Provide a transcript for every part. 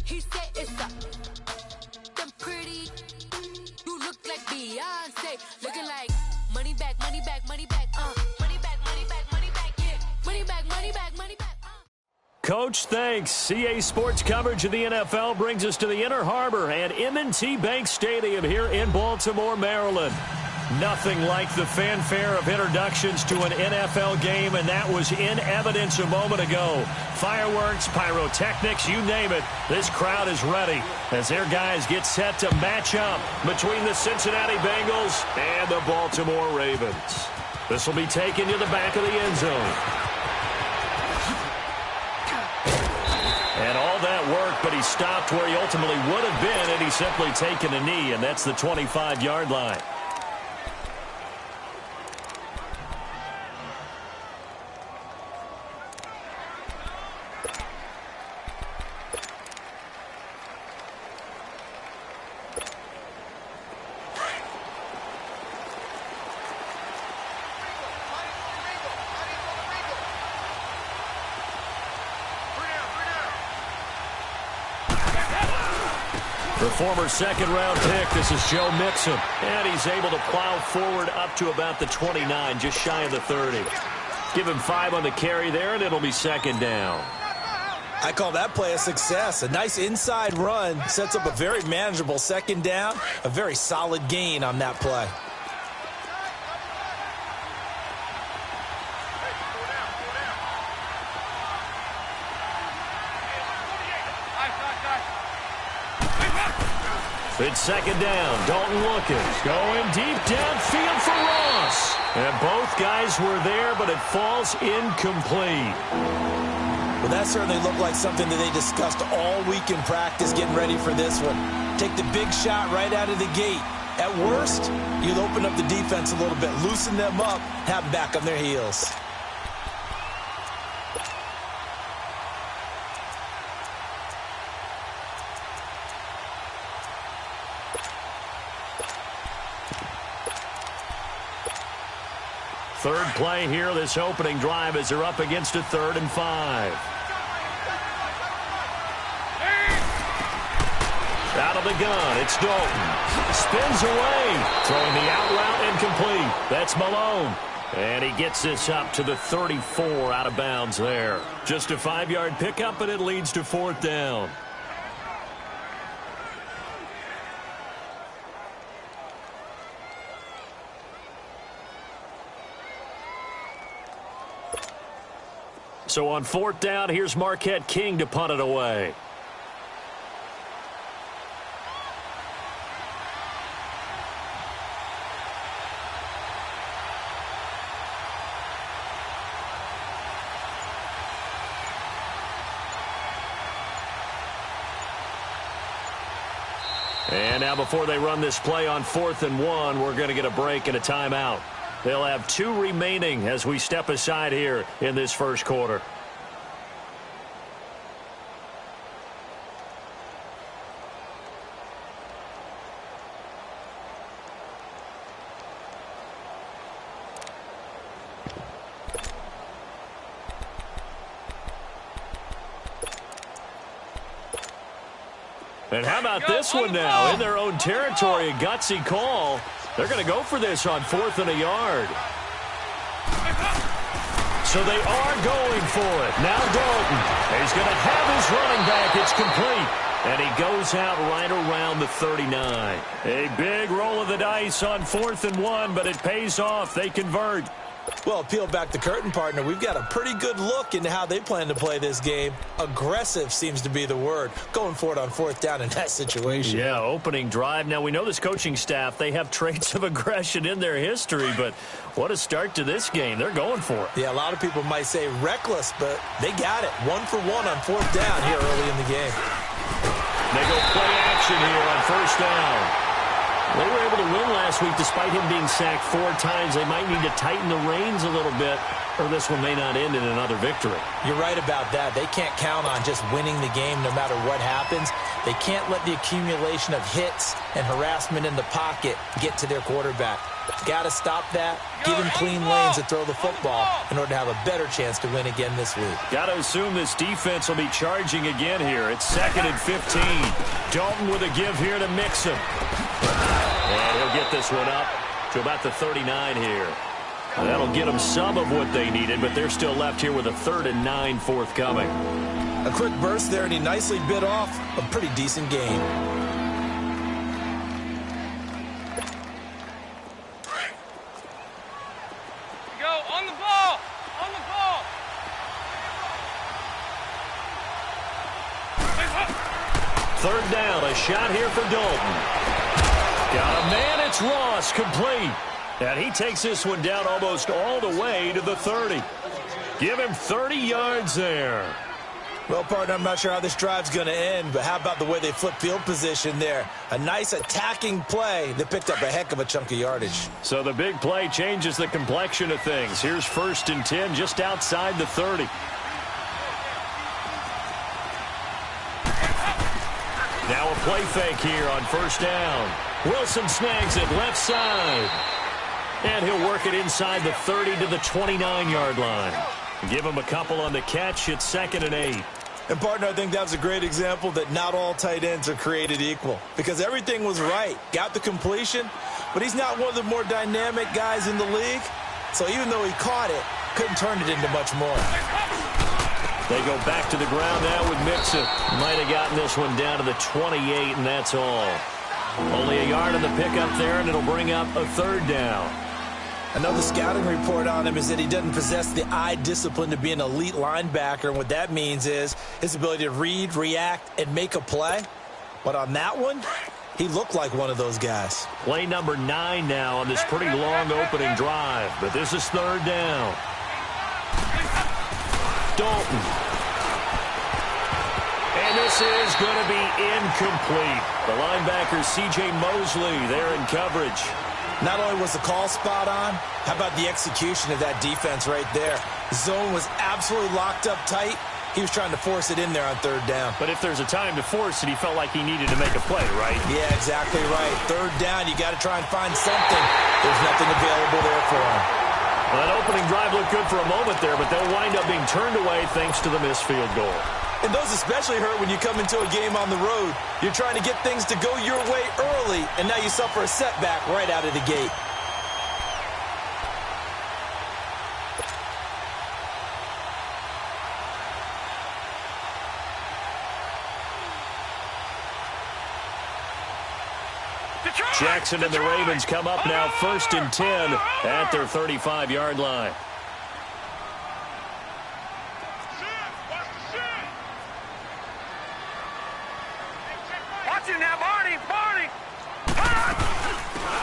He said it's up. Them pretty. You look like Beyonce. Looking like money back, money back, money back. Money back, money back, money back, yeah. Money back, money back, money back. Coach, thanks. CA Sports coverage of the NFL brings us to the Inner Harbor at M&T Bank Stadium here in Baltimore, Maryland. Nothing like the fanfare of introductions to an NFL game, and that was in evidence a moment ago. Fireworks, pyrotechnics, you name it. This crowd is ready as their guys get set to match up between the Cincinnati Bengals and the Baltimore Ravens. This will be taken to the back of the end zone. And all that work, but he stopped where he ultimately would have been had he simply taken a knee, and that's the 25-yard line. The former second-round pick, this is Joe Mixon. And he's able to plow forward up to about the 29, just shy of the 30. Give him 5 on the carry there, and it'll be second down. I call that play a success. A nice inside run sets up a very manageable second down. A very solid gain on that play. It's second down. Dalton looking. Going deep downfield for Ross. And both guys were there, but it falls incomplete. Well, that certainly looked like something that they discussed all week in practice getting ready for this one. Take the big shot right out of the gate. At worst, you'll open up the defense a little bit, loosen them up, have them back on their heels. Third play here, this opening drive as they're up against a 3rd and 5. Out of the gun, it's Dalton. Spins away, throwing the out route incomplete. That's Malone. And he gets this up to the 34 out of bounds there. Just a 5-yard pickup, and it leads to 4th down. So on 4th down, here's Marquette King to punt it away. And now before they run this play on 4th and 1, we're going to get a break and a timeout. They'll have 2 remaining as we step aside here in this first quarter. And how about this one now? In their own territory, a gutsy call. They're going to go for this on 4th and a yard. So they are going for it. Now Dalton. He's going to have his running back. It's complete. And he goes out right around the 39. A big roll of the dice on 4th and 1, but it pays off. They convert. Well, peel back the curtain, partner. We've got a pretty good look into how they plan to play this game. Aggressive seems to be the word. Going for it on 4th down in that situation. Yeah, opening drive. Now, we know this coaching staff, they have traits of aggression in their history, but what a start to this game. They're going for it. Yeah, a lot of people might say reckless, but they got it. 1 for 1 on 4th down here early in the game. They go play action here on 1st down. They were able to win last week despite him being sacked 4 times. They might need to tighten the reins a little bit, or this one may not end in another victory. You're right about that. They can't count on just winning the game no matter what happens. They can't let the accumulation of hits and harassment in the pocket get to their quarterback. Got to stop that. Give him clean lanes to throw the football in order to have a better chance to win again this week. Got to assume this defense will be charging again here. It's 2nd and 15. Dalton with a give here to Mixon. And he'll get this one up to about the 39 here. That'll get them some of what they needed, but they're still left here with a 3rd and 9 forthcoming. A quick burst there, and he nicely bit off a pretty decent gain. Go, on the ball! On the ball! 3rd down, a shot here for Dalton. Got a man, it's Ross, complete. And he takes this one down almost all the way to the 30. Give him 30 yards there. Well, partner, I'm not sure how this drive's going to end, but how about the way they flip field position there? A nice attacking play that picked up a heck of a chunk of yardage. So the big play changes the complexion of things. Here's 1st and 10 just outside the 30. Now a play fake here on 1st down. Wilson snags it left side. And he'll work it inside the 30 to the 29-yard line. Give him a couple on the catch. It's 2nd and 8. And, partner, I think that was a great example that not all tight ends are created equal. Because everything was right. Got the completion, but he's not one of the more dynamic guys in the league. So even though he caught it, couldn't turn it into much more. They go back to the ground now with Mixon. Might have gotten this one down to the 28, and that's all. Only a yard on the pickup there, and it'll bring up a 3rd down. Another scouting report on him is that he doesn't possess the eye discipline to be an elite linebacker. And what that means is his ability to read, react, and make a play. But on that one, he looked like one of those guys. Play number 9 now on this pretty long opening drive. But this is 3rd down. Dalton. And this is going to be incomplete. The linebacker, C.J. Mosley, there in coverage. Not only was the call spot on, how about the execution of that defense right there? The zone was absolutely locked up tight. He was trying to force it in there on 3rd down. But if there's a time to force it, he felt like he needed to make a play, right? Yeah, exactly right. 3rd down, you got to try and find something. There's nothing available there for him. Well, that opening drive looked good for a moment there, but they'll wind up being turned away thanks to the missed field goal. And those especially hurt when you come into a game on the road. You're trying to get things to go your way early, and now you suffer a setback right out of the gate. Jackson and the Ravens come up now 1st and 10 at their 35-yard line.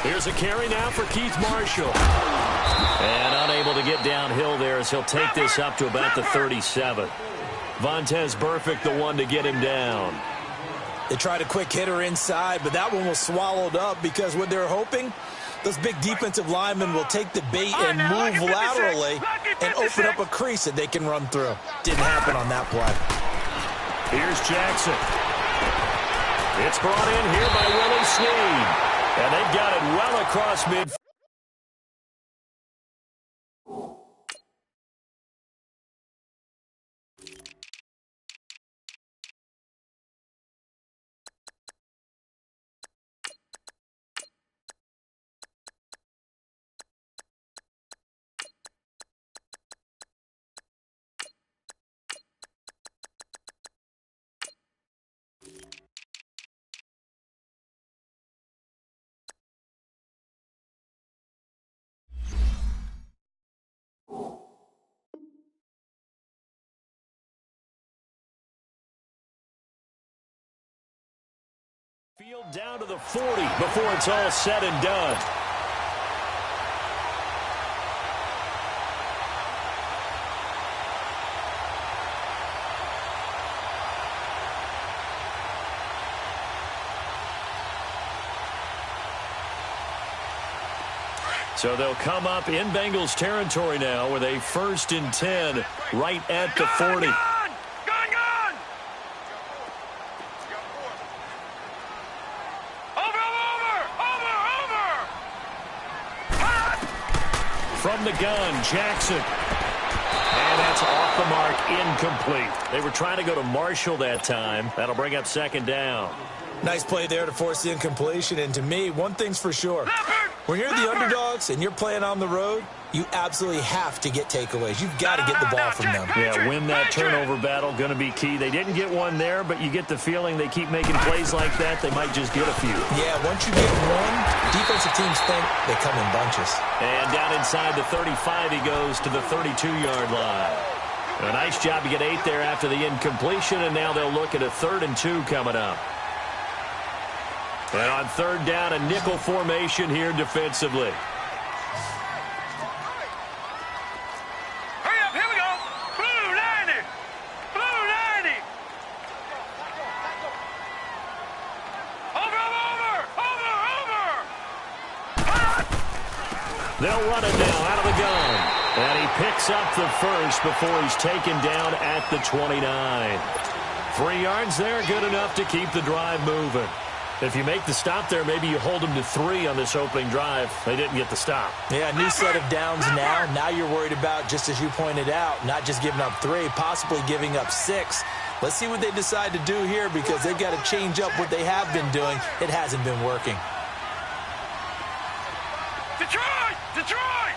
Here's a carry now for Keith Marshall. And unable to get downhill there as he'll take this up to about the 37. Vontez Burfict, the one to get him down. They tried a quick hitter inside, but that one was swallowed up because what they're hoping, those big defensive linemen will take the bait and move laterally and open up a crease that they can run through. Didn't happen on that play. Here's Jackson. It's brought in here by Willie Snead. And they've got it well across midfield. Field down to the 40 before it's all said and done. So they'll come up in Bengals territory now with a 1st and 10 right at the 40. from the gun. Jackson. And that's off the mark, incomplete. They were trying to go to Marshall that time. That'll bring up second down. Nice play there to force the incompletion. And to me, one thing's for sure. When you're the underdogs and you're playing on the road, you absolutely have to get takeaways. You've got to get the ball from them. Yeah, win that turnover battle, going to be key. They didn't get one there, but you get the feeling they keep making plays like that, they might just get a few. Yeah, once you get one, defensive teams think they come in bunches. And down inside the 35, he goes to the 32-yard line. A nice job to get 8 there after the incompletion, and now they'll look at a 3rd and 2 coming up. And on 3rd down, a nickel formation here defensively. Hurry up, here we go. Blue 90. Blue 90. Over. They'll run it now out of the gun. And he picks up the first before he's taken down at the 29. 3 yards there, good enough to keep the drive moving. If you make the stop there, maybe you hold them to 3 on this opening drive. They didn't get the stop. Yeah, new set of downs now. Now you're worried about, just as you pointed out, not just giving up 3, possibly giving up 6. Let's see what they decide to do here because they've got to change up what they have been doing. It hasn't been working. Detroit! Detroit!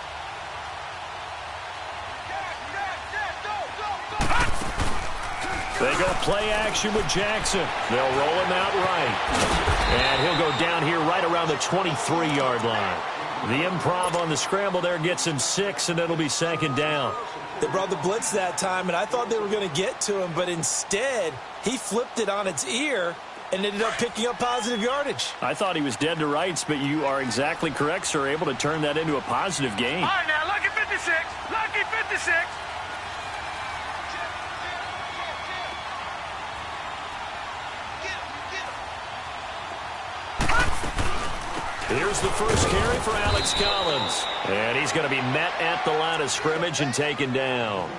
They go play action with Jackson. They'll roll him out right. And he'll go down here right around the 23-yard line. The improv on the scramble there gets him 6, and it'll be 2nd down. They brought the blitz that time, and I thought they were going to get to him, but instead he flipped it on its ear and ended up picking up positive yardage. I thought he was dead to rights, but you are exactly correct, sir, able to turn that into a positive gain. All right, now, lucky 56. Lucky 56. Here's the first carry for Alex Collins. And he's going to be met at the line of scrimmage and taken down.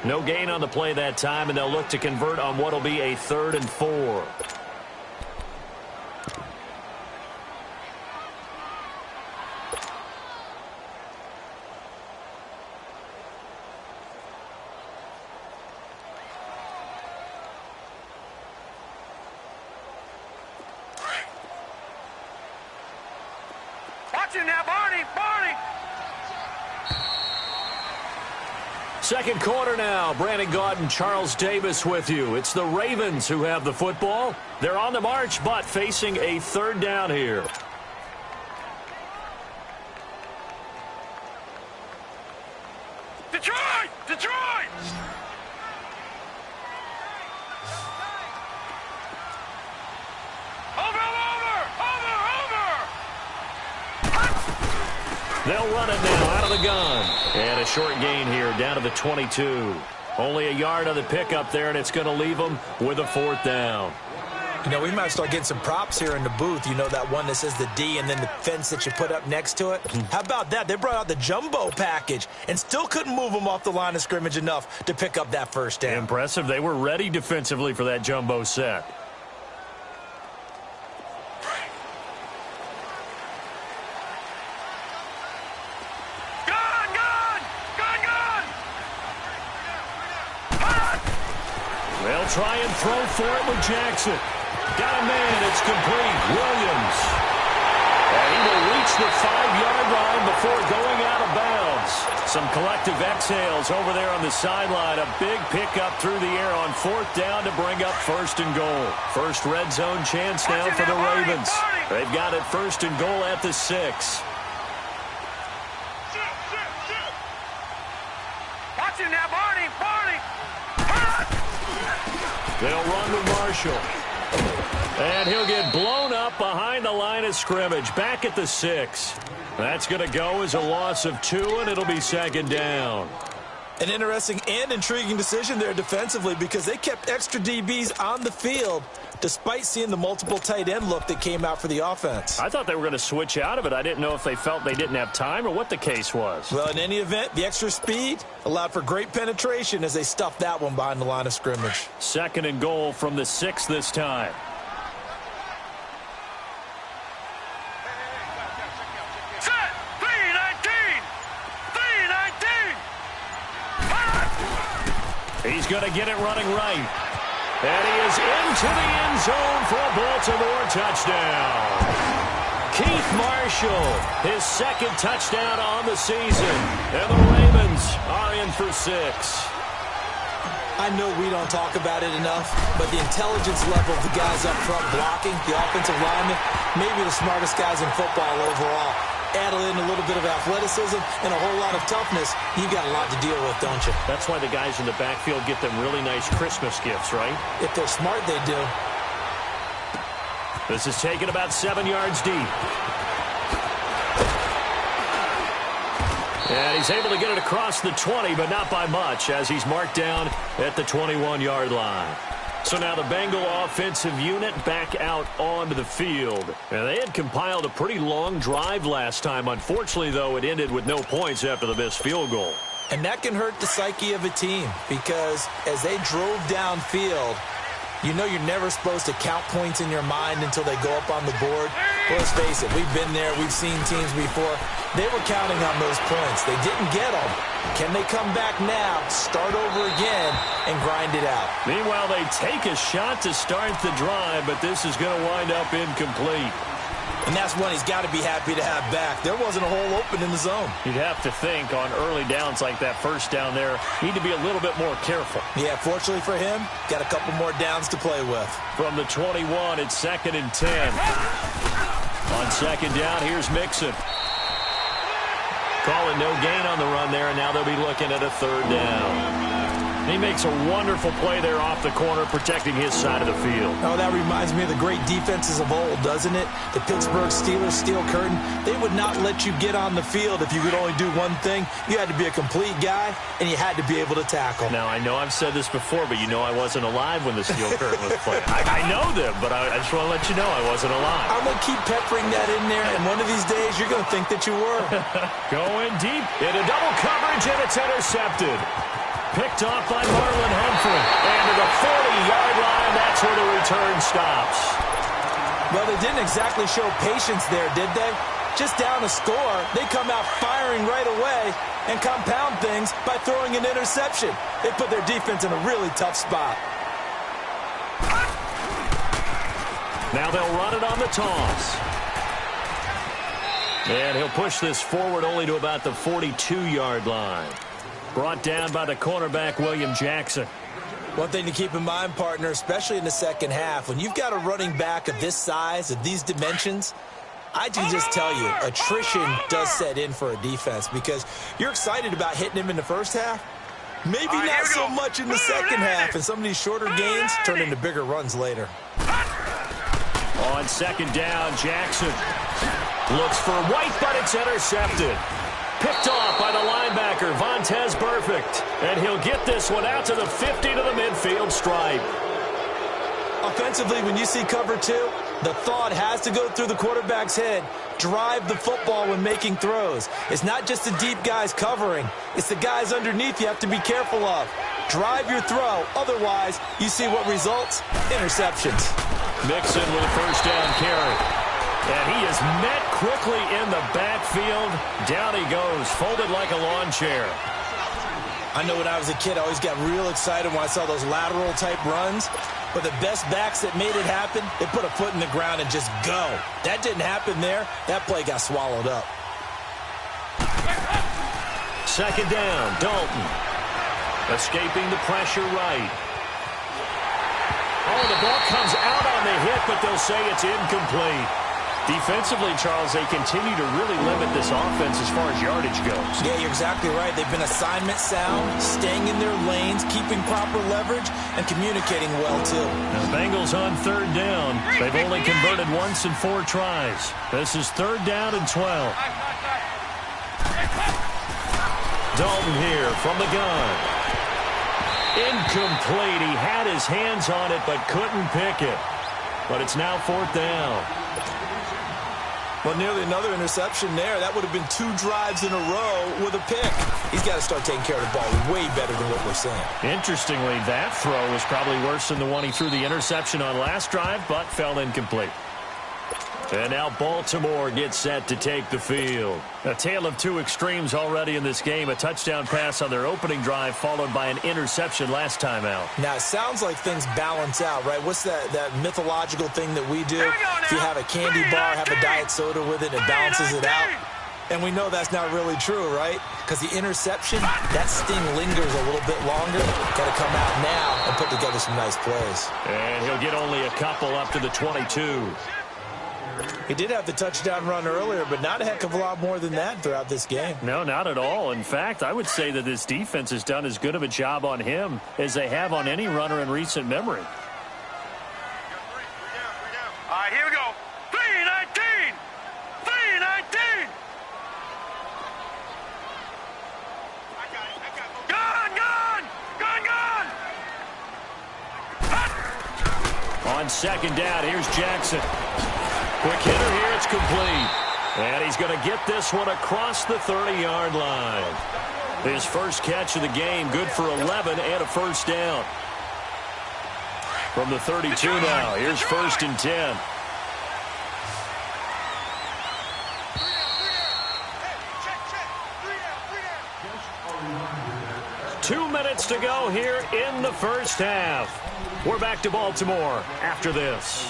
No gain on the play that time, and they'll look to convert on what will be a 3rd and 4. Now, Barney, Barney. 2nd quarter now. Brandon Gaudin, Charles Davis with you. It's the Ravens who have the football. They're on the march, but facing a 3rd down here. Detroit! Detroit! They'll run it now out of the gun. And a short gain here down to the 22. Only a yard on the pickup there, and it's going to leave them with a 4th down. You know, we might start getting some props here in the booth. You know, that one that says the D and then the fence that you put up next to it? How about that? They brought out the jumbo package and still couldn't move them off the line of scrimmage enough to pick up that 1st down. Impressive. They were ready defensively for that jumbo set. They'll try and throw for it with Jackson. Got a man. It's complete. Williams. And he will reach the 5-yard line before going out of bounds. Some collective exhales over there on the sideline. A big pickup through the air on 4th down to bring up 1st and goal. First red zone chance now for the Ravens. They've got it 1st and goal at the 6. Watch him now, Barney, Barney. They'll run with Marshall. And he'll get blown up behind the line of scrimmage. Back at the 6. That's going to go as a loss of 2, and it'll be 2nd down. An interesting and intriguing decision there defensively because they kept extra DBs on the field despite seeing the multiple tight end look that came out for the offense. I thought they were going to switch out of it. I didn't know if they felt they didn't have time or what the case was. Well, in any event, the extra speed allowed for great penetration as they stuffed that one behind the line of scrimmage. 2nd and goal from the 6 this time. Set, 3-19. He's going to get it running right. And he is into the end zone for a Baltimore touchdown. Keith Marshall, his second touchdown on the season. And the Ravens are in for 6. I know we don't talk about it enough, but the intelligence level of the guys up front blocking, the offensive linemen, maybe the smartest guys in football overall. Add in a little bit of athleticism and a whole lot of toughness, you've got a lot to deal with, don't you? That's why the guys in the backfield get them really nice Christmas gifts, right? If they're smart, they do. This is taken about 7 yards deep. And he's able to get it across the 20, but not by much, as he's marked down at the 21-yard line. So now the Bengal offensive unit back out onto the field. And they had compiled a pretty long drive last time. Unfortunately, though, it ended with no points after the missed field goal. And that can hurt the psyche of a team, because as they drove downfield, you know you're never supposed to count points in your mind until they go up on the board. Well, let's face it, we've been there, we've seen teams before. They were counting on those points. They didn't get them. Can they come back now, start over again, and grind it out? Meanwhile, they take a shot to start the drive, but this is going to wind up incomplete. And that's one he's got to be happy to have back. There wasn't a hole open in the zone. You'd have to think on early downs like that first down there, need to be a little bit more careful. Yeah, fortunately for him, got a couple more downs to play with. From the 21, it's 2nd and 10. On 2nd down, here's Mixon. Calling no gain on the run there, and now they'll be looking at a 3rd down. He makes a wonderful play there off the corner, protecting his side of the field. Oh, that reminds me of the great defenses of old, doesn't it? The Pittsburgh Steelers steel curtain. They would not let you get on the field if you could only do one thing. You had to be a complete guy, and you had to be able to tackle. Now, I know I've said this before, but you know I wasn't alive when the steel curtain was played. I know them, but I just want to let you know I wasn't alive. I'm going to keep peppering that in there, and one of these days you're going to think that you were. Going deep into double coverage, and it's intercepted. Picked off by Marlon Humphrey. And to the 40-yard line, that's where the return stops. Well, they didn't exactly show patience there, did they? Just down a score, they come out firing right away and compound things by throwing an interception. They put their defense in a really tough spot. Now they'll run it on the toss. And he'll push this forward only to about the 42-yard line. Brought down by the cornerback, William Jackson. One thing to keep in mind, partner, especially in the second half, when you've got a running back of this size, of these dimensions, I can just tell you, attrition does set in for a defense, because you're excited about hitting him in the first half. Maybe not so much in the second half, and some of these shorter gains turn into bigger runs later. On 2nd down, Jackson looks for White, but it's intercepted. Picked off by the linebacker, Vontaze Burfict. And he'll get this one out to the 50 to the midfield stripe. Offensively, when you see cover 2, the thought has to go through the quarterback's head. Drive the football when making throws. It's not just the deep guys covering. It's the guys underneath you have to be careful of. Drive your throw. Otherwise, you see what results? Interceptions. Mixon with a 1st down carry. And he is met quickly in the backfield. Down he goes, folded like a lawn chair. I know when I was a kid, I always got real excited when I saw those lateral-type runs. But the best backs that made it happen, they put a foot in the ground and just go. That didn't happen there. That play got swallowed up. 2nd down, Dalton. Escaping the pressure right. Oh, the ball comes out on the hit, but they'll say it's incomplete. Defensively, Charles, they continue to really limit this offense as far as yardage goes. Yeah, you're exactly right. They've been assignment sound, staying in their lanes, keeping proper leverage, and communicating well, too. Now, the Bengals on 3rd down. They've only converted once in 4 tries. This is 3rd down and 12. Dalton here from the gun. Incomplete. He had his hands on it, but couldn't pick it. But it's now 4th down. Well, nearly another interception there. That would have been 2 drives in a row with a pick. He's got to start taking care of the ball way better than what we're seeing. Interestingly, that throw was probably worse than the one he threw the interception on last drive, but fell incomplete. And now Baltimore gets set to take the field. A tale of two extremes already in this game. A touchdown pass on their opening drive followed by an interception last time out. Now, it sounds like things balance out, right? What's that mythological thing that we do? If you have a candy bar, have a diet soda with it, it balances it out. And we know that's not really true, right? Because the interception, that sting lingers a little bit longer. Got to come out now and put together some nice plays. And he'll get only a couple up to the 22. He did have the touchdown run earlier, but not a heck of a lot more than that throughout this game. No, not at all. In fact, I would say that this defense has done as good of a job on him as they have on any runner in recent memory. All right, here we go. 3-19. 3-19. Gun. On second down, here's Jackson. Quick hitter here, it's complete. And he's going to get this one across the 30-yard line. His first catch of the game, good for 11 and a first down. From the 32 now, here's 1st and 10. Two minutes to go here in the first half. We're back to Baltimore after this.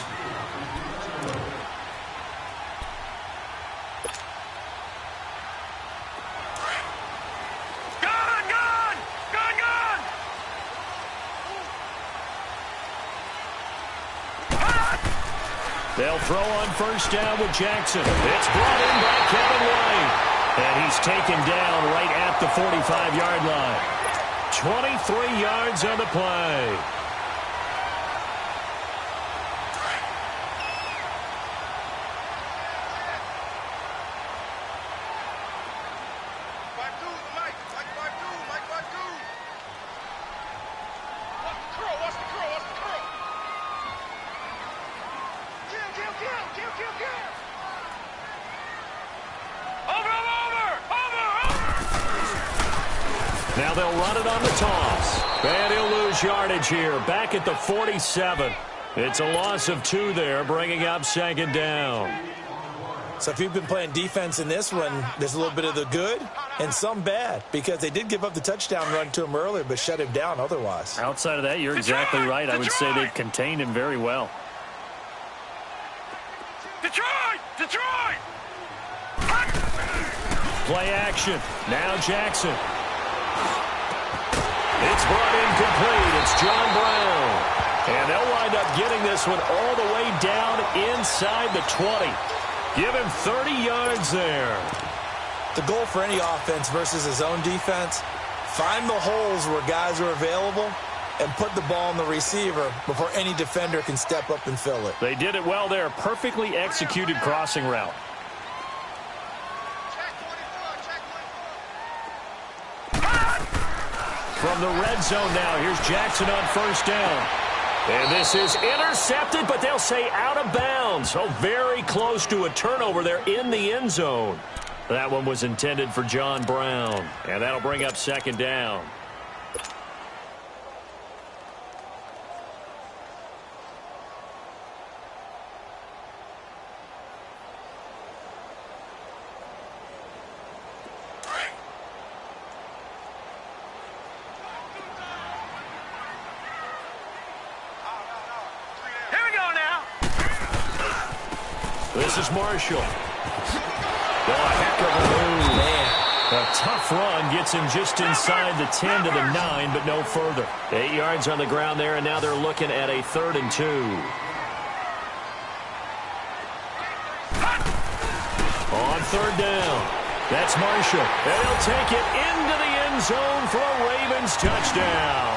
They'll throw on first down with Jackson. It's brought in by Kevin White. And he's taken down right at the 45-yard line. 23 yards on the play. Now they'll run it on the toss. And he'll lose yardage here. Back at the 47. It's a loss of 2 there, bringing up second down. So if you've been playing defense in this one, there's a little bit of the good and some bad, because they did give up the touchdown run to him earlier, but shut him down otherwise. Outside of that, you're exactly right. I would say they've contained him very well. Detroit! Detroit! Play action. Now Jackson. It's brought in complete. It's John Brown. And they'll wind up getting this one all the way down inside the 20. Give him 30 yards there. The goal for any offense versus his own defense, find the holes where guys are available and put the ball on the receiver before any defender can step up and fill it. They did it well there. Perfectly executed crossing route. From the red zone now, here's Jackson on first down. And this is intercepted, but they'll say out of bounds. So very close to a turnover there in the end zone. That one was intended for John Brown. And that'll bring up second down. This is Marshall. Oh, a heck of a move. Man. A tough run gets him just inside the 10 to the 9, but no further. 8 yards on the ground there, and now they're looking at a 3rd and 2. On third down. That's Marshall. And he'll take it into the end zone for a Ravens touchdown.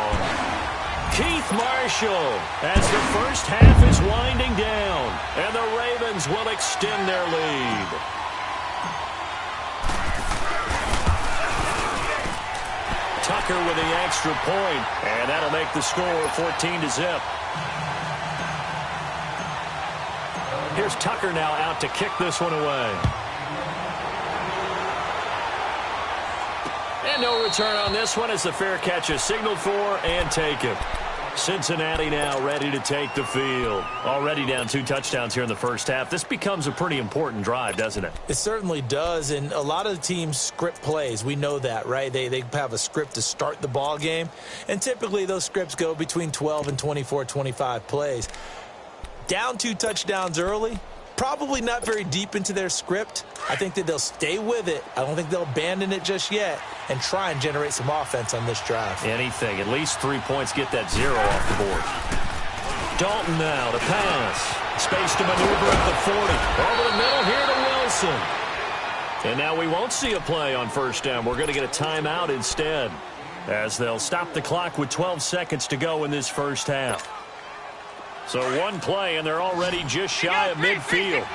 Keith Marshall as the first half is winding down, and the Ravens will extend their lead. Tucker with the extra point, and that'll make the score 14-0. Here's Tucker now out to kick this one away. And no return on this one as the fair catch is signaled for and taken. Cincinnati now ready to take the field. Already down 2 touchdowns here in the first half. This becomes a pretty important drive, doesn't it? It certainly does, and a lot of the teams script plays. We know that, right? They have a script to start the ball game, and typically those scripts go between 12 and 24, 25 plays. Down 2 touchdowns early, probably not very deep into their script. I think that they'll stay with it. I don't think they'll abandon it just yet and try and generate some offense on this drive. Anything. At least 3 points, get that 0 off the board. Dalton now to pass. Space to maneuver at the 40. Over the middle here to Wilson. And now we won't see a play on first down. We're going to get a timeout instead, as they'll stop the clock with 12 seconds to go in this first half. So 1 play, and they're already just shy of midfield.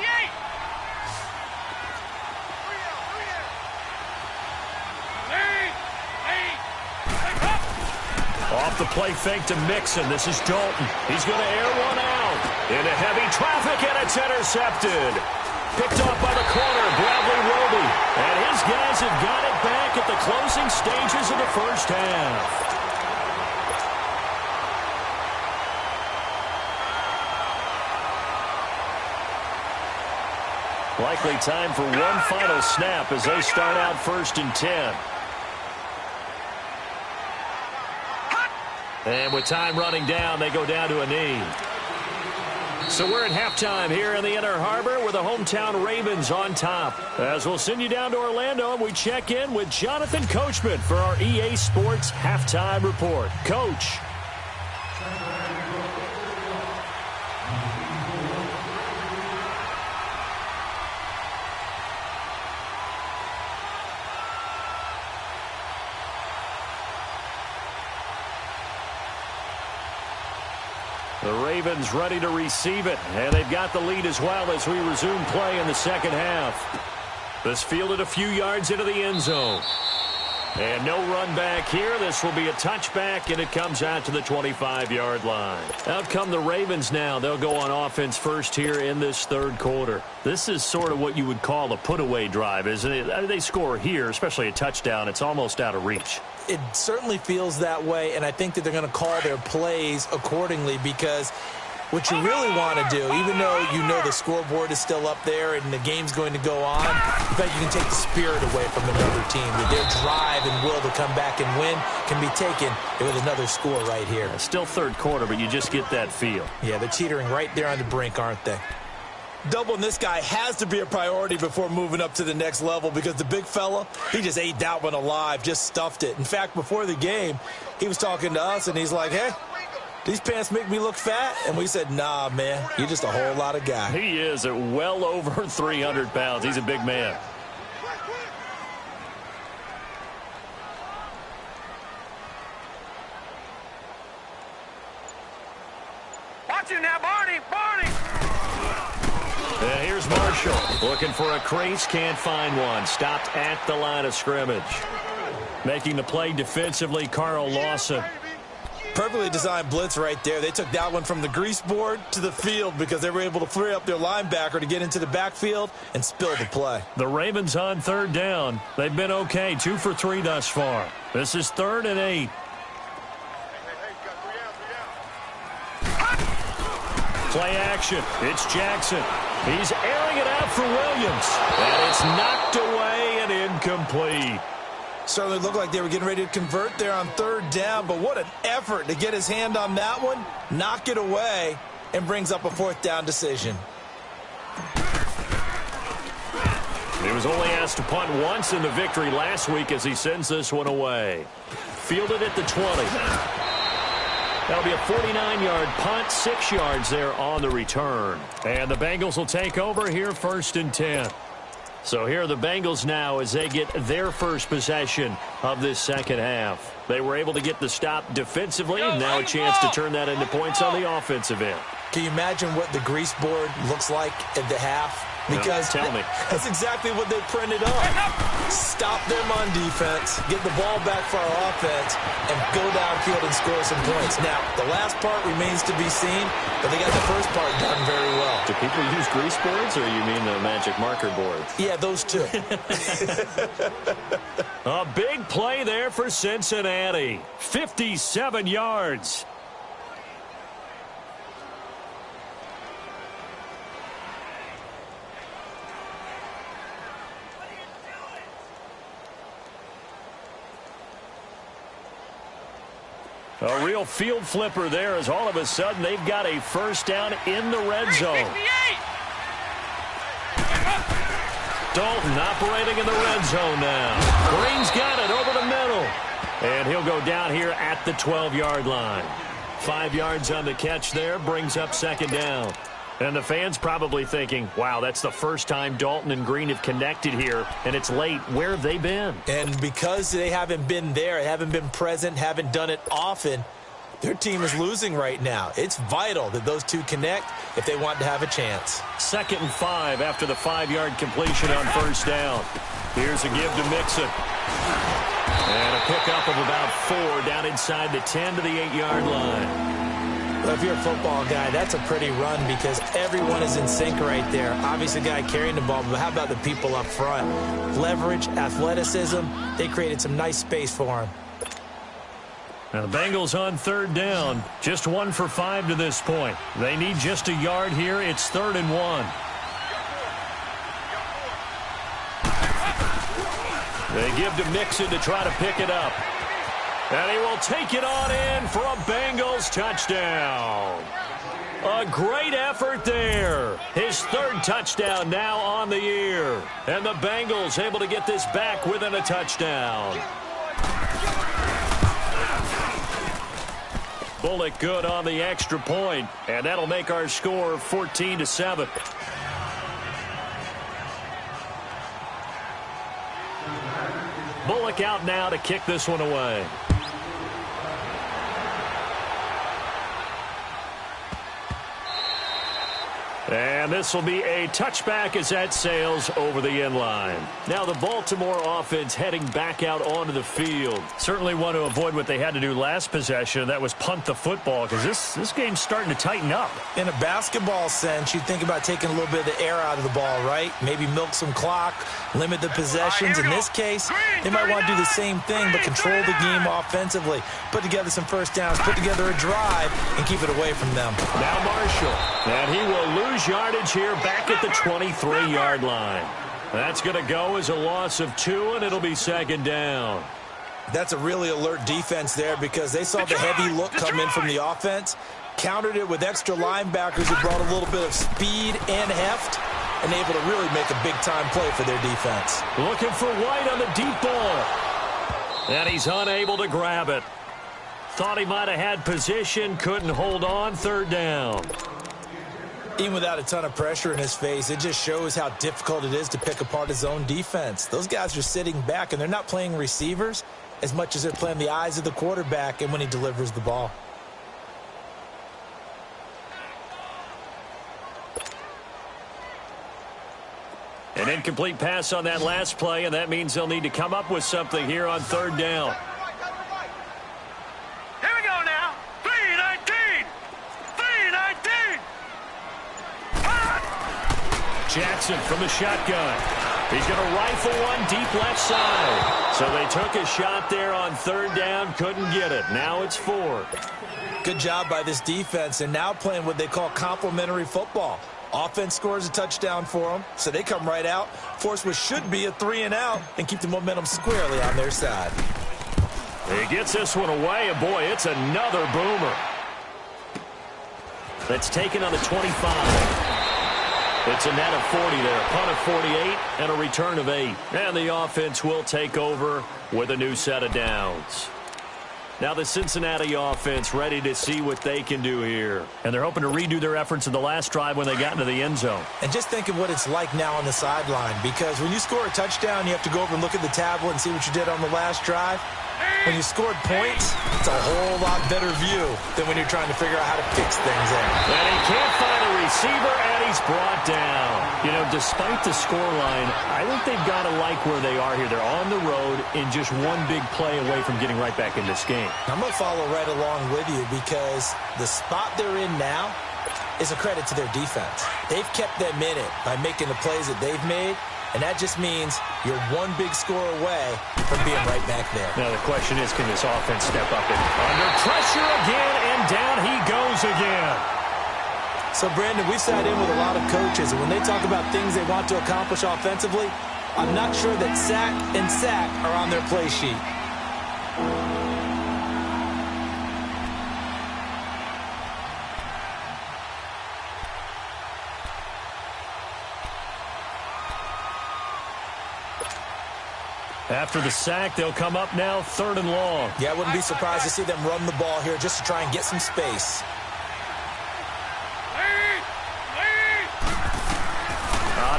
Off the play fake to Mixon. This is Dalton. He's going to air one out. Into heavy traffic, and it's intercepted. Picked off by the corner, Bradley Roby. And his guys have got it back at the closing stages of the first half. Likely time for one final snap as they start out 1st and 10. And with time running down, they go down to a knee. So we're at halftime here in the Inner Harbor with the hometown Ravens on top. As we'll send you down to Orlando, and we check in with Jonathan Coachman for our EA Sports Halftime Report. Coach. The Ravens ready to receive it, and they've got the lead as well as we resume play in the second half. This fielded a few yards into the end zone. And no run back here. This will be a touchback, and it comes out to the 25-yard line. Out come the Ravens now. They'll go on offense first here in this third quarter. This is sort of what you would call a put-away drive, isn't it? They score here, especially a touchdown. It's almost out of reach. It certainly feels that way, and I think that they're going to call their plays accordingly, because what you really want to do, even though you know the scoreboard is still up there and the game's going to go on, in fact, you can take the spirit away from another team. That their drive and will to come back and win can be taken with another score right here. Still third quarter, but you just get that feel. Yeah, they're teetering right there on the brink, aren't they? Doubling this guy has to be a priority before moving up to the next level, because the big fella, he just ate that one alive, just stuffed it. In fact, before the game, he was talking to us, and he's like, hey, these pants make me look fat? And we said, nah, man, you're just a whole lot of guy. He is at well over 300 pounds. He's a big man. Watch it now, Barney! And here's Marshall looking for a crease, can't find one. Stopped at the line of scrimmage. Making the play defensively, Carl Lawson. Perfectly designed blitz right there. They took that one from the grease board to the field because they were able to free up their linebacker to get into the backfield and spill the play. The Ravens on third down. They've been okay, 2 for 3 thus far. This is 3rd and 8. Play action. It's Jackson. He's airing it out for Williams. And it's knocked away and incomplete. Certainly looked like they were getting ready to convert there on 3rd down, but what an effort to get his hand on that one, knock it away, and brings up a 4th down decision. He was only asked to punt once in the victory last week as he sends this one away. Fielded at the 20. That'll be a 49-yard punt, 6 yards there on the return. And the Bengals will take over here 1st and 10. So here are the Bengals now as they get their first possession of this second half. They were able to get the stop defensively, and now a chance to turn that into points on the offensive end. Can you imagine what the grease board looks like at the half? Because tell me. That's exactly what they printed up. Stop them on defense, get the ball back for our offense, and go downfield and score some points. Now, the last part remains to be seen, but they got the first part done very well. Do people use grease boards, or you mean the magic marker boards? Yeah, those two. A big play there for Cincinnati. 57 yards. A real field flipper there as all of a sudden they've got a first down in the red zone. Dalton operating in the red zone now. Green's got it over the middle. And he'll go down here at the 12-yard line. 5 yards on the catch there, brings up second down. And the fans probably thinking, wow, that's the first time Dalton and Green have connected here, and it's late. Where have they been? And because they haven't been there, haven't been present, haven't done it often, their team is losing right now. It's vital that those two connect if they want to have a chance. 2nd and 5 after the 5-yard completion on first down. Here's a give to Mixon. And a pickup of about 4 down inside the 10 to the 8-yard line. Well, if you're a football guy, that's a pretty run because everyone is in sync right there. Obviously, the guy carrying the ball, but how about the people up front? Leverage, athleticism, they created some nice space for him. Now the Bengals on 3rd down. Just 1 for 5 to this point. They need just a yard here. It's 3rd and 1. They give to Mixon to try to pick it up. And he will take it on in for a Bengals touchdown. A great effort there. His 3rd touchdown now on the year. And the Bengals able to get this back within a touchdown. Bullock good on the extra point, and that'll make our score 14-7. Bullock out now to kick this one away. And this will be a touchback as that sails over the end line. Now the Baltimore offense heading back out onto the field. Certainly want to avoid what they had to do last possession. That was punt the football because this game's starting to tighten up. In a basketball sense, you think about taking a little bit of the air out of the ball, right? Maybe milk some clock, limit the possessions. In this case, they might want to do the same thing but control the game offensively. Put together some first downs, put together a drive, and keep it away from them. Now Marshall. And he will lose yardage here back at the 23-yard line. That's going to go as a loss of 2, and it'll be 2nd down. That's a really alert defense there because they saw the heavy look come in from the offense, countered it with extra linebackers who brought a little bit of speed and heft, and able to really make a big-time play for their defense. Looking for White on the deep ball. And he's unable to grab it. Thought he might have had position, couldn't hold on, 3rd down. Even without a ton of pressure in his face, it just shows how difficult it is to pick apart his own defense. Those guys are sitting back, and they're not playing receivers as much as they're playing the eyes of the quarterback and when he delivers the ball. An incomplete pass on that last play, and that means they'll need to come up with something here on 3rd down. Here we go now. 3-19. 3-19. Jackson from the shotgun. He's going to rifle one deep left side. So they took a shot there on 3rd down, couldn't get it. Now it's 4. Good job by this defense, and now playing what they call complementary football. Offense scores a touchdown for them, so they come right out, force what should be a 3-and-out, and keep the momentum squarely on their side. He gets this one away, and boy, it's another boomer. That's taken on the 25. It's a net of 40 there, a punt of 48, and a return of 8. And the offense will take over with a new set of downs. Now the Cincinnati offense ready to see what they can do here. And they're hoping to redo their efforts in the last drive when they got into the end zone. And just think of what it's like now on the sideline, because when you score a touchdown, you have to go over and look at the tablet and see what you did on the last drive. When you scored points, it's a whole lot better view than when you're trying to figure out how to fix things there. And he can't find a receiver, and he's brought down. You know, despite the scoreline, I think they've got to like where they are here. They're on the road in just one big play away from getting right back in this game. I'm going to follow right along with you because the spot they're in now is a credit to their defense. They've kept them in it by making the plays that they've made. And that just means you're one big score away from being right back there. Now the question is, can this offense step up and under pressure again, and down he goes again. So, Brandon, we've sat in with a lot of coaches, and when they talk about things they want to accomplish offensively, I'm not sure that sack and sack are on their play sheet. After the sack, they'll come up now 3rd and long. Yeah, I wouldn't be surprised to see them run the ball here just to try and get some space.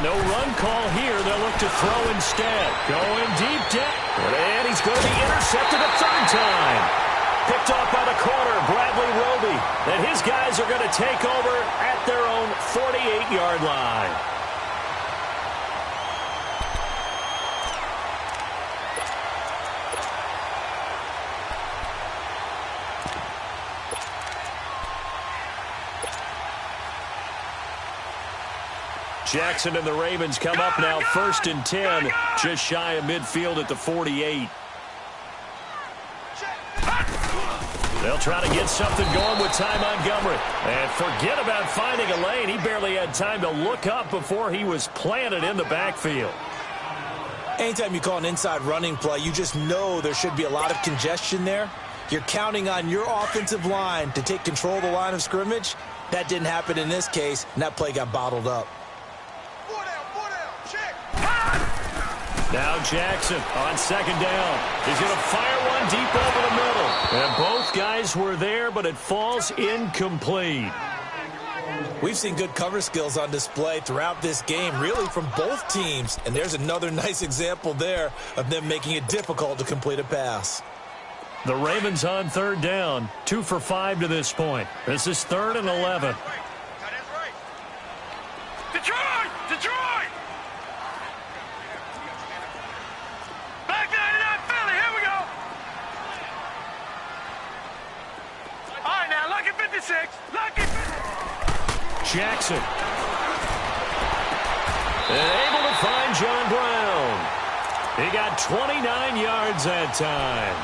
No run call here. They'll look to throw instead. Going deep down. And he's going to be intercepted a 3rd time. Picked off by the corner, Bradley Roby. And his guys are going to take over at their own 48-yard line. Jackson and the Ravens come up now 1st and 10, just shy of midfield at the 48. They'll try to get something going with Ty Montgomery. And forget about finding a lane. He barely had time to look up before he was planted in the backfield. Anytime you call an inside running play, you just know there should be a lot of congestion there. You're counting on your offensive line to take control of the line of scrimmage. That didn't happen in this case, and that play got bottled up. Now Jackson on 2nd down. He's going to fire one deep over the middle. And both guys were there, but it falls incomplete. We've seen good cover skills on display throughout this game, really from both teams. And there's another nice example there of them making it difficult to complete a pass. The Ravens on 3rd down, 2 for 5 to this point. This is 3rd and 11. Detroit! Detroit! Back 99 Philly, here we go! All right, now, lucky 56. Lucky 56. Jackson. And able to find John Brown. He got 29 yards that time.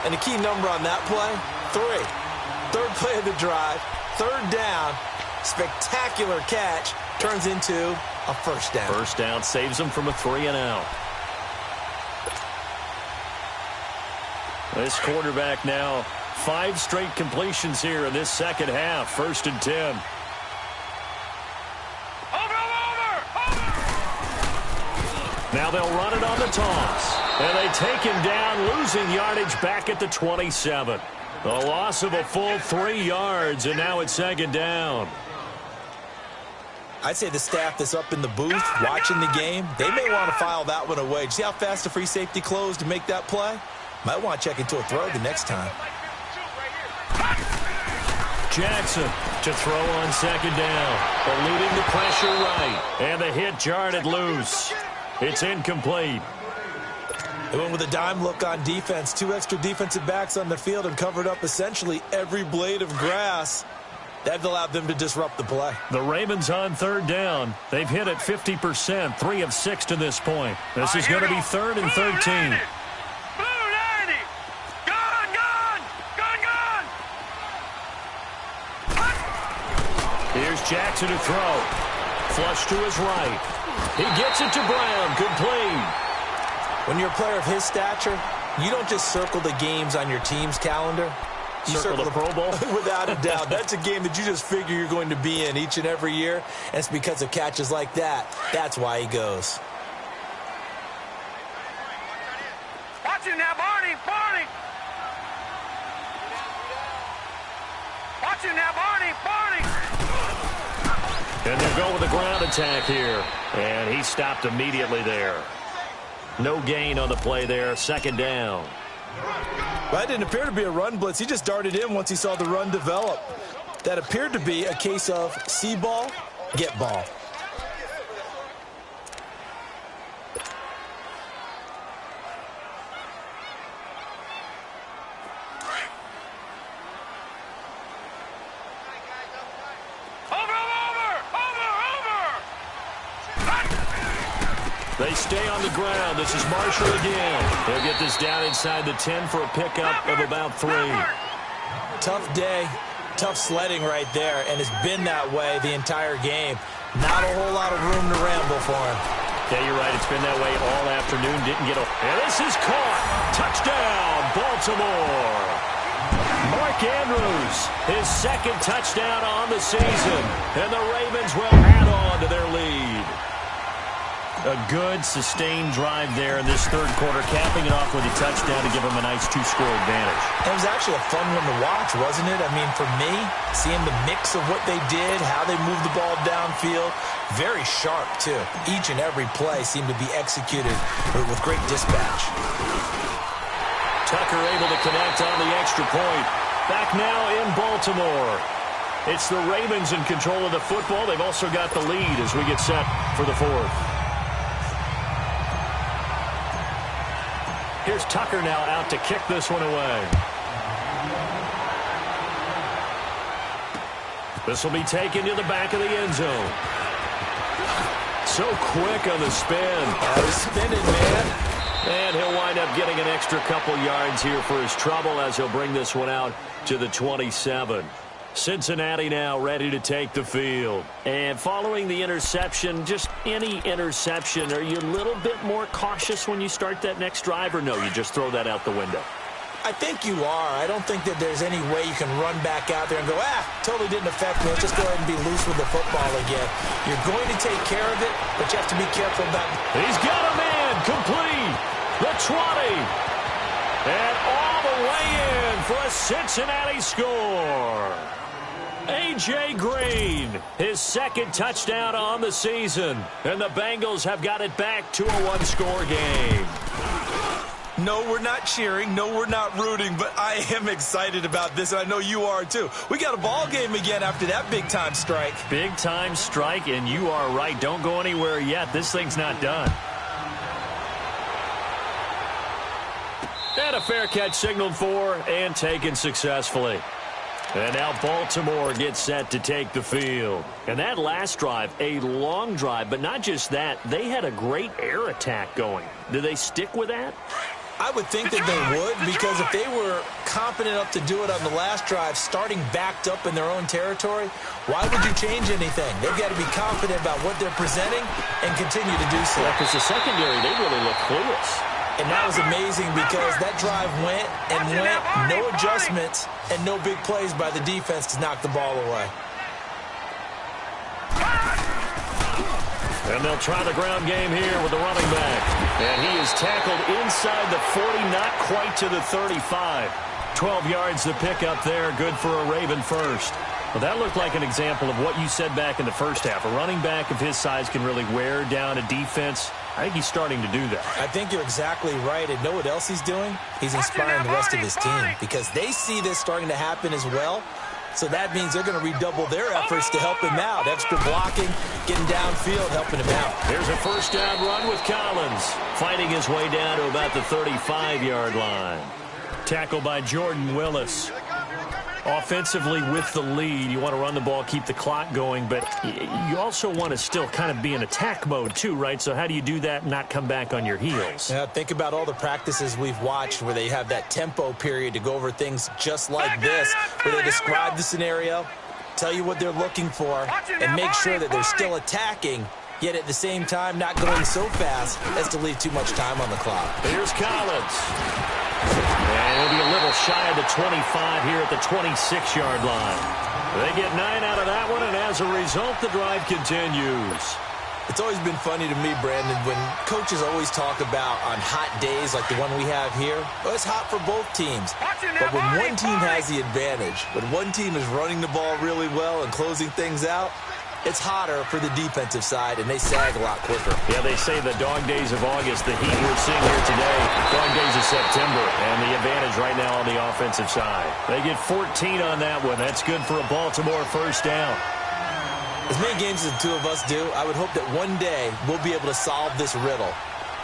And the key number on that play, 3. 3rd play of the drive, 3rd down, spectacular catch, turns into a 1st down. 1st down saves them from a 3-and-out. This quarterback now 5 straight completions here in this 2nd half. 1st and 10. Now they'll run it on the toss. And they take him down, losing yardage back at the 27. A loss of a full 3 yards, and now it's 2nd down. I'd say the staff that's up in the booth watching the game, they may want to file that one away. See how fast the free safety closed to make that play? Might want to check into a throw the next time. Jackson to throw on 2nd down. Eluding the pressure right. And the hit jarred loose. It's incomplete. They went with a dime look on defense. 2 extra defensive backs on the field and covered up essentially every blade of grass. That allowed them to disrupt the play. The Ravens on 3rd down. They've hit it 50%, 3 of 6 to this point. This is going to be 3rd and 13. Here's Jackson to throw. Flush to his right. He gets it to Brown. Complete. When you're a player of his stature, you don't just circle the games on your team's calendar. You circle the Pro Bowl? Without a doubt. That's a game that you just figure you're going to be in each and every year. And it's because of catches like that. That's why he goes. Watch it now, Barney. Barney. Watch it now, Barney. Barney. And they'll go with a ground attack here. And he stopped immediately there. No gain on the play there. 2nd down. Well, that didn't appear to be a run blitz. He just darted in once he saw the run develop. That appeared to be a case of see ball, get ball. They stay on the ground. This is Marshall again. He'll get this down inside the 10 for a pickup of about 3. Tough day, tough sledding right there, and it's been that way the entire game. Not a whole lot of room to ramble for him. Yeah, you're right. It's been that way all afternoon. Didn't get a... And this is caught. Touchdown, Baltimore. Mark Andrews, his 2nd touchdown on the season. And the Ravens will add on to their lead. A good, sustained drive there in this third quarter, capping it off with a touchdown to give them a nice 2-score advantage. It was actually a fun one to watch, wasn't it? I mean, for me, seeing the mix of what they did, how they moved the ball downfield, very sharp, too. Each and every play seemed to be executed with great dispatch. Tucker able to connect on the extra point. Back now in Baltimore. It's the Ravens in control of the football. They've also got the lead as we get set for the fourth. Here's Tucker now out to kick this one away. This will be taken to the back of the end zone. So quick on the spin. He's spinning, man. And he'll wind up getting an extra couple yards here for his trouble as he'll bring this one out to the 27. Cincinnati now ready to take the field. And following the interception, just any interception, are you a little bit more cautious when you start that next drive, or no, you just throw that out the window? I think you are. I don't think that there's any way you can run back out there and go, totally didn't affect me. Let's just go ahead and be loose with the football again. You're going to take care of it, but you have to be careful about it. He's got a man complete. The 20. And all the way in for a Cincinnati score. A.J. Green, his second touchdown on the season. And the Bengals have got it back to a one-score game. No, we're not cheering. No, we're not rooting. But I am excited about this, and I know you are too. We got a ball game again after that big-time strike. Big-time strike, and you are right. Don't go anywhere yet. This thing's not done. And a fair catch signaled for and taken successfully. And now Baltimore gets set to take the field. And that last drive, a long drive, but not just that. They had a great air attack going. Do they stick with that? I would think that they would, because if they were confident enough to do it on the last drive, starting backed up in their own territory, why would you change anything? They've got to be confident about what they're presenting and continue to do so. Because the secondary, they really look clueless. And that was amazing because that drive went and went, no adjustments, and no big plays by the defense to knock the ball away. And they'll try the ground game here with the running back. And he is tackled inside the 40, not quite to the 35. 12 yards the pick up there, good for a Raven first. Well, that looked like an example of what you said back in the first half. A running back of his size can really wear down a defense. I think he's starting to do that. I think you're exactly right. And know what else he's doing? He's inspiring the rest of his team because they see this starting to happen as well. So that means they're going to redouble their efforts to help him out. Extra blocking, getting downfield, helping him out. Here's a first down run with Collins, fighting his way down to about the 35-yard line. Tackled by Jordan Willis. Offensively with the lead, you want to run the ball, keep the clock going, but you also want to still kind of be in attack mode too, right? So how do you do that and not come back on your heels? Yeah, think about all the practices we've watched where they have that tempo period to go over things just like this, where they describe the scenario, tell you what they're looking for, and make sure that they're still attacking, yet at the same time not going so fast as to leave too much time on the clock. Here's Collins. And he'll be a little shy of the 25 here at the 26-yard line. They get 9 out of that one, and as a result, the drive continues. It's always been funny to me, Brandon, when coaches always talk about on hot days like the one we have here, well, it's hot for both teams. But when one team has the advantage, when one team is running the ball really well and closing things out, it's hotter for the defensive side, and they sag a lot quicker. Yeah, they say the dog days of August, the heat we're seeing here today, dog days of September, and the advantage right now on the offensive side. They get 14 on that one. That's good for a Baltimore first down. As many games as the two of us do, I would hope that one day we'll be able to solve this riddle.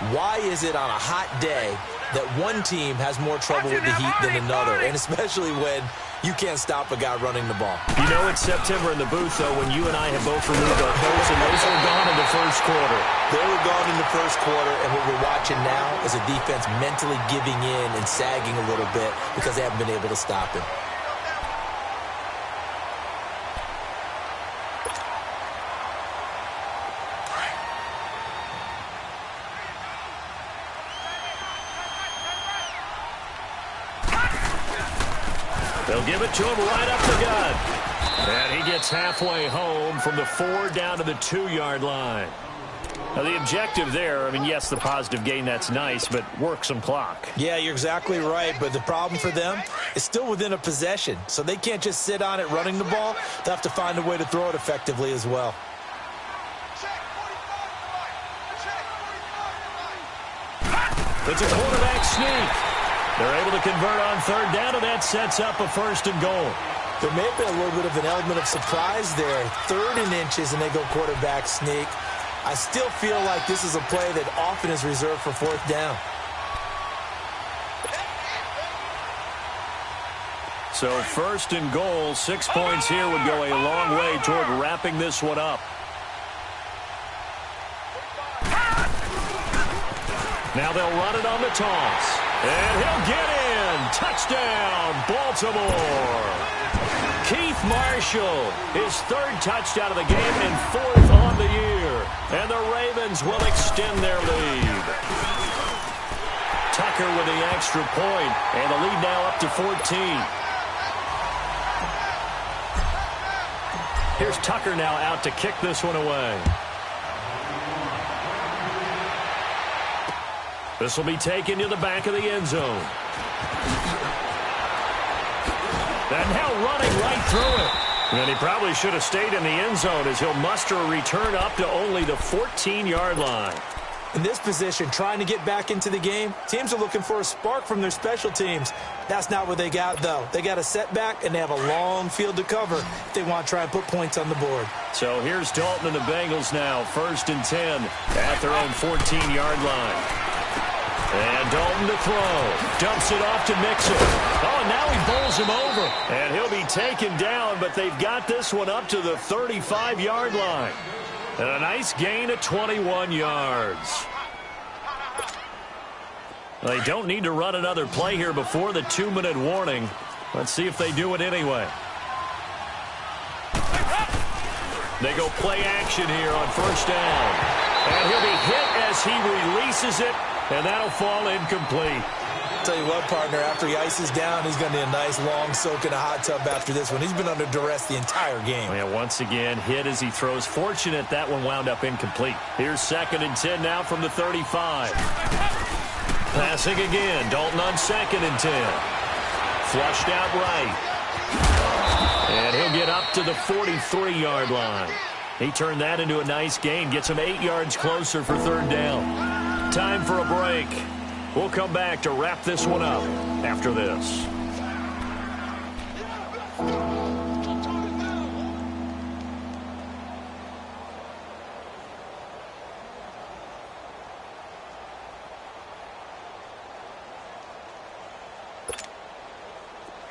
Why is it on a hot day that one team has more trouble with the heat than another, and especially when you can't stop a guy running the ball? You know it's September in the booth, though, when you and I have both removed our coats, and those were gone in the first quarter. They were gone in the first quarter, and what we're watching now is a defense mentally giving in and sagging a little bit because they haven't been able to stop him. They'll give it to him right up the gut. And he gets halfway home from the 4 down to the 2-yard line. Now, the objective there, I mean, yes, the positive gain, that's nice, but work some clock. Yeah, you're exactly right, but the problem for them is still within a possession, so they can't just sit on it running the ball. They'll have to find a way to throw it effectively as well. It's a quarterback sneak. They're able to convert on third down, and that sets up a 1st and goal. There may have been a little bit of an element of surprise there. 3rd and inches, and they go quarterback sneak. I still feel like this is a play that often is reserved for 4th down. So 1st and goal, 6 points here would go a long way toward wrapping this one up. Now they'll run it on the toss. And he'll get in. Touchdown, Baltimore. Keith Marshall, his 3rd touchdown of the game and 4th on the year. And the Ravens will extend their lead. Tucker with the extra point, and the lead now up to 14. Here's Tucker now out to kick this one away. This will be taken to the back of the end zone. And now running right through it. And he probably should have stayed in the end zone as he'll muster a return up to only the 14-yard line. In this position, trying to get back into the game, teams are looking for a spark from their special teams. That's not what they got, though. They got a setback, and they have a long field to cover if they want to try and put points on the board. So here's Dalton and the Bengals now, 1st and 10 at their own 14-yard line. And Dalton to throw. Dumps it off to Mixon. Oh, now he bowls him over. And he'll be taken down, but they've got this one up to the 35-yard line. And a nice gain of 21 yards. They don't need to run another play here before the 2-minute warning. Let's see if they do it anyway. They go play action here on 1st down. And he'll be hit as he releases it. And that'll fall incomplete. Tell you what, partner, after he ices down, he's going to need a nice long soak in a hot tub after this one. He's been under duress the entire game. Yeah, once again, hit as he throws. Fortunate that one wound up incomplete. Here's 2nd and 10 now from the 35. Passing again. Dalton on 2nd and 10. Flushed out right. And he'll get up to the 43-yard line. He turned that into a nice gain. Gets him 8 yards closer for 3rd down. Time for a break. We'll come back to wrap this one up after this.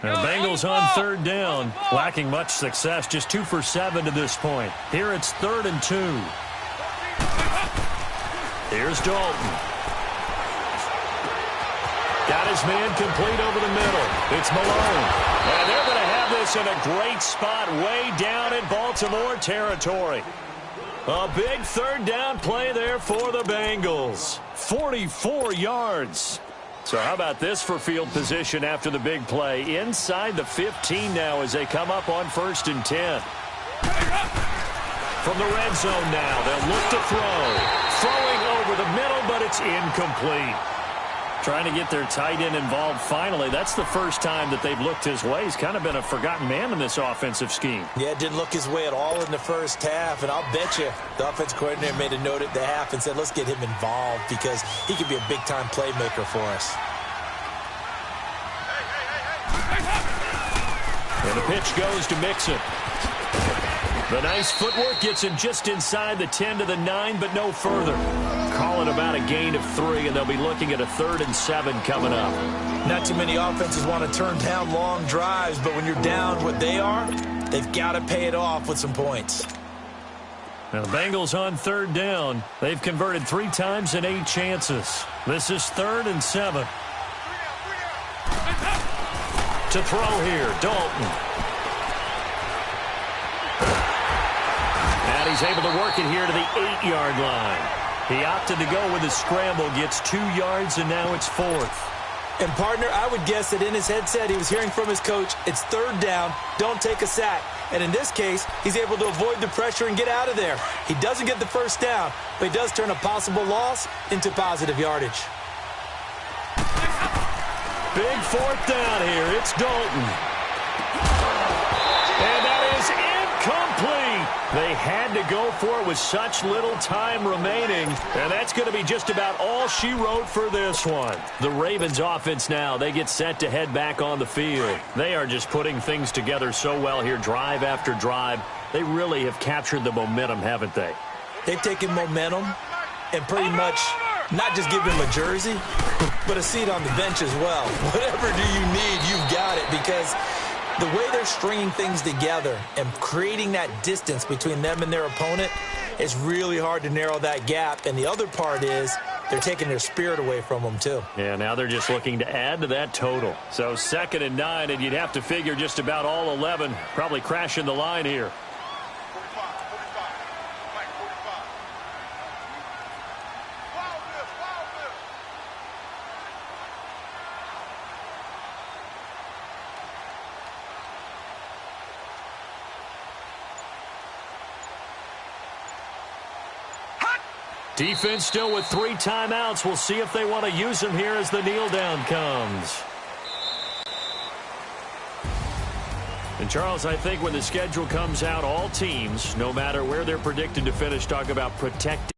Now, the Bengals on 3rd down, lacking much success, just 2 for 7 to this point. Here it's 3rd and 2. Here's Dalton. Got his man complete over the middle. It's Malone. And they're going to have this in a great spot way down in Baltimore territory. A big 3rd down play there for the Bengals. 44 yards. So how about this for field position after the big play? Inside the 15 now as they come up on 1st and 10. From the red zone now, they'll look to throw. Throwing over the middle, but it's incomplete. Trying to get their tight end involved finally. That's the first time that they've looked his way. He's kind of been a forgotten man in this offensive scheme. Yeah, didn't look his way at all in the first half, and I'll bet you the offensive coordinator made a note at the half and said, let's get him involved because he could be a big-time playmaker for us. And the pitch goes to Mixon. The nice footwork gets him just inside the 10 to the 9, but no further. Call it about a gain of 3, and they'll be looking at a 3rd and 7 coming up. Not too many offenses want to turn down long drives, but when you're down what they are, they've got to pay it off with some points. Now the Bengals on 3rd down. They've converted 3 times in 8 chances. This is 3rd and 7. To throw here, Dalton. And he's able to work it here to the 8-yard line. He opted to go with a scramble, gets 2 yards, and now it's 4th. And, partner, I would guess that in his headset he was hearing from his coach, it's 3rd down, don't take a sack. And in this case, he's able to avoid the pressure and get out of there. He doesn't get the first down, but he does turn a possible loss into positive yardage. Big fourth down here. It's Dalton. And that is incomplete. They had to go for it with such little time remaining. And that's going to be just about all she wrote for this one. The Ravens offense now, they get set to head back on the field. They are just putting things together so well here, drive after drive. They really have captured the momentum, haven't they? They've taken momentum and pretty much not just give him a jersey, but a seat on the bench as well. Whatever do you need, you've got it, because the way they're stringing things together and creating that distance between them and their opponent, it's really hard to narrow that gap. And the other part is they're taking their spirit away from them, too. Yeah, now they're just looking to add to that total. So 2nd and 9, and you'd have to figure just about all 11 probably crashing the line here. Defense still with 3 timeouts. We'll see if they want to use them here as the kneel down comes. And Charles, I think when the schedule comes out, all teams, no matter where they're predicted to finish, talk about protecting